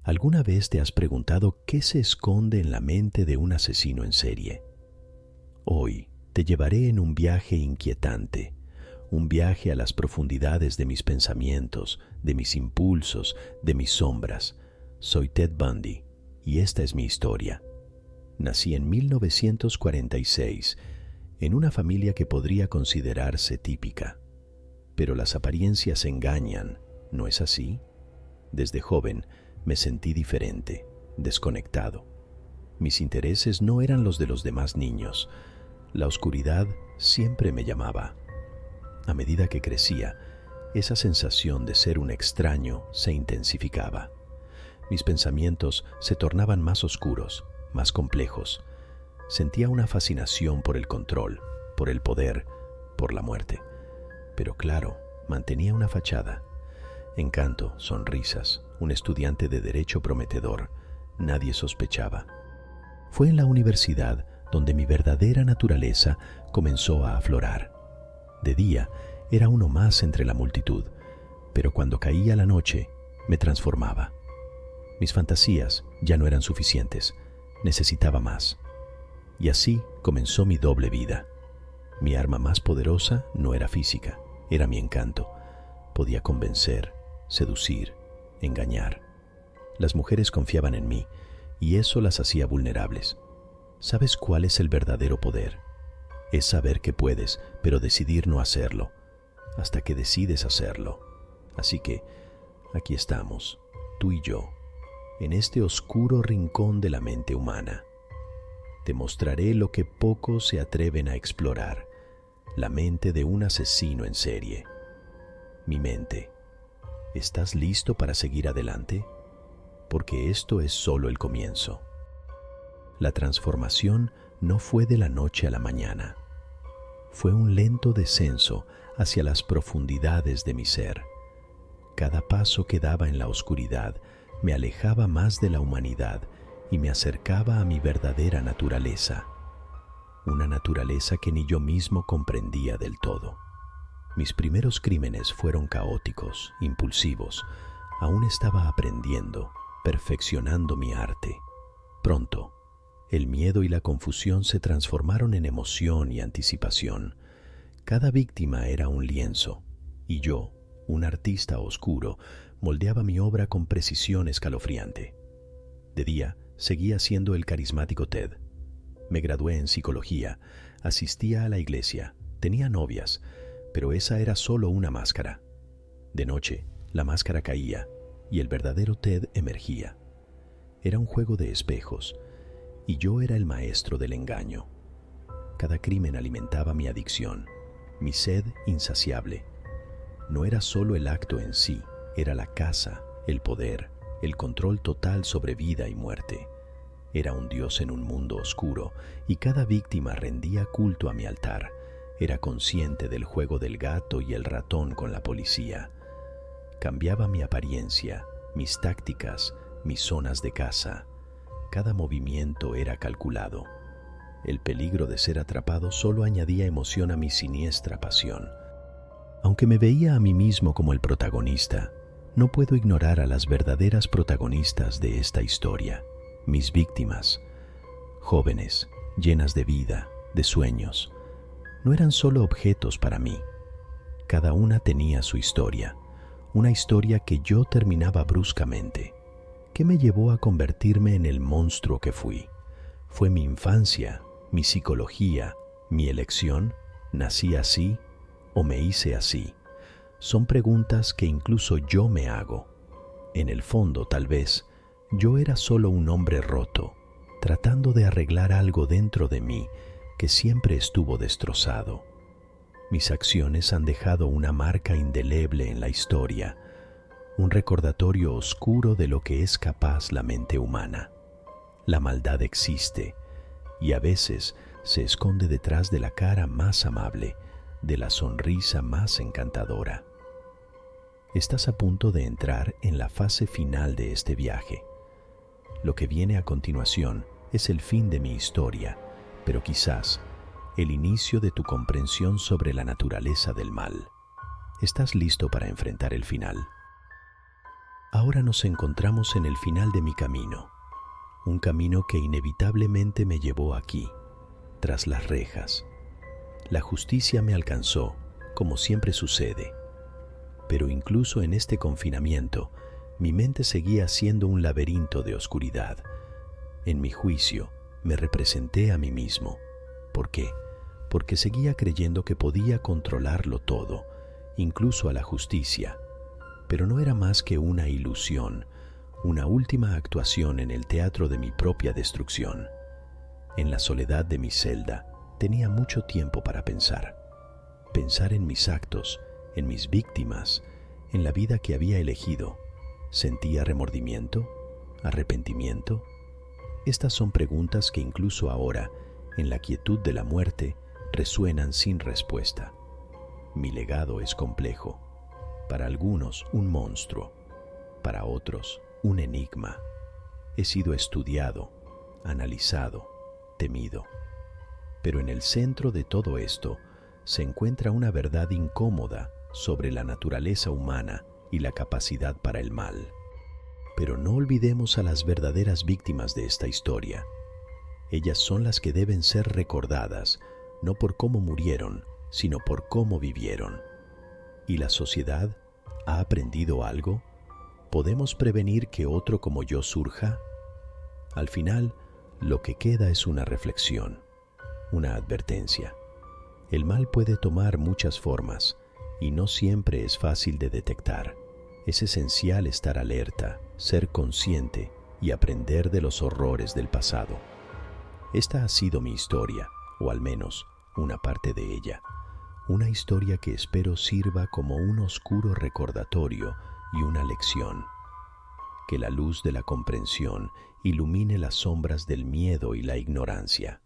¿Alguna vez te has preguntado qué se esconde en la mente de un asesino en serie? Hoy te llevaré en un viaje inquietante, un viaje a las profundidades de mis pensamientos, de mis impulsos, de mis sombras. Soy Ted Bundy y esta es mi historia. Nací en 1946 en una familia que podría considerarse típica. Pero las apariencias engañan, ¿no es así? Desde joven me sentí diferente, desconectado. Mis intereses no eran los de los demás niños. La oscuridad siempre me llamaba. A medida que crecía, esa sensación de ser un extraño se intensificaba. Mis pensamientos se tornaban más oscuros, más complejos. Sentía una fascinación por el control, por el poder, por la muerte. Pero claro, mantenía una fachada. Encanto, sonrisas, un estudiante de derecho prometedor. Nadie sospechaba. Fue en la universidad donde mi verdadera naturaleza comenzó a aflorar. De día era uno más entre la multitud, pero cuando caía la noche me transformaba. Mis fantasías ya no eran suficientes, necesitaba más. Y así comenzó mi doble vida. Mi arma más poderosa no era física, era mi encanto. Podía convencer, seducir, engañar. Las mujeres confiaban en mí y eso las hacía vulnerables. ¿Sabes cuál es el verdadero poder? Es saber que puedes, pero decidir no hacerlo, hasta que decides hacerlo. Así que aquí estamos, tú y yo, en este oscuro rincón de la mente humana. Te mostraré lo que pocos se atreven a explorar, la mente de un asesino en serie. Mi mente. ¿Estás listo para seguir adelante? Porque esto es solo el comienzo. La transformación no fue de la noche a la mañana. Fue un lento descenso hacia las profundidades de mi ser. Cada paso que daba en la oscuridad me alejaba más de la humanidad y me acercaba a mi verdadera naturaleza. Una naturaleza que ni yo mismo comprendía del todo. Mis primeros crímenes fueron caóticos, impulsivos. Aún estaba aprendiendo, perfeccionando mi arte. Pronto, el miedo y la confusión se transformaron en emoción y anticipación. Cada víctima era un lienzo, y yo, un artista oscuro, moldeaba mi obra con precisión escalofriante. De día, seguía siendo el carismático Ted. Me gradué en psicología, asistía a la iglesia, tenía novias, pero esa era solo una máscara. De noche, la máscara caía y el verdadero Ted emergía. Era un juego de espejos y yo era el maestro del engaño. Cada crimen alimentaba mi adicción, mi sed insaciable. No era solo el acto en sí, era la caza, el poder, el control total sobre vida y muerte. Era un dios en un mundo oscuro y cada víctima rendía culto a mi altar. Era consciente del juego del gato y el ratón con la policía. Cambiaba mi apariencia, mis tácticas, mis zonas de caza. Cada movimiento era calculado. El peligro de ser atrapado solo añadía emoción a mi siniestra pasión. Aunque me veía a mí mismo como el protagonista, no puedo ignorar a las verdaderas protagonistas de esta historia, mis víctimas. Jóvenes, llenas de vida, de sueños. No eran solo objetos para mí. Cada una tenía su historia, una historia que yo terminaba bruscamente. ¿Qué me llevó a convertirme en el monstruo que fui? ¿Fue mi infancia, mi psicología, mi elección? ¿Nací así o me hice así? Son preguntas que incluso yo me hago. En el fondo, tal vez, yo era solo un hombre roto, tratando de arreglar algo dentro de mí que siempre estuvo destrozado. Mis acciones han dejado una marca indeleble en la historia, un recordatorio oscuro de lo que es capaz la mente humana. La maldad existe y a veces se esconde detrás de la cara más amable, de la sonrisa más encantadora. Estás a punto de entrar en la fase final de este viaje. Lo que viene a continuación es el fin de mi historia, pero quizás el inicio de tu comprensión sobre la naturaleza del mal. ¿Estás listo para enfrentar el final? Ahora nos encontramos en el final de mi camino, un camino que inevitablemente me llevó aquí, tras las rejas. La justicia me alcanzó, como siempre sucede, pero incluso en este confinamiento, mi mente seguía siendo un laberinto de oscuridad. En mi juicio, me representé a mí mismo. ¿Por qué? Porque seguía creyendo que podía controlarlo todo, incluso a la justicia. Pero no era más que una ilusión, una última actuación en el teatro de mi propia destrucción. En la soledad de mi celda, tenía mucho tiempo para pensar. Pensar en mis actos, en mis víctimas, en la vida que había elegido. ¿Sentía remordimiento? ¿Arrepentimiento? Estas son preguntas que incluso ahora, en la quietud de la muerte, resuenan sin respuesta. Mi legado es complejo. Para algunos, un monstruo. Para otros, un enigma. He sido estudiado, analizado, temido. Pero en el centro de todo esto se encuentra una verdad incómoda sobre la naturaleza humana y la capacidad para el mal. Pero no olvidemos a las verdaderas víctimas de esta historia. Ellas son las que deben ser recordadas, no por cómo murieron, sino por cómo vivieron. ¿Y la sociedad ha aprendido algo? ¿Podemos prevenir que otro como yo surja? Al final, lo que queda es una reflexión, una advertencia. El mal puede tomar muchas formas y no siempre es fácil de detectar. Es esencial estar alerta, ser consciente y aprender de los horrores del pasado. Esta ha sido mi historia, o al menos una parte de ella. Una historia que espero sirva como un oscuro recordatorio y una lección. Que la luz de la comprensión ilumine las sombras del miedo y la ignorancia.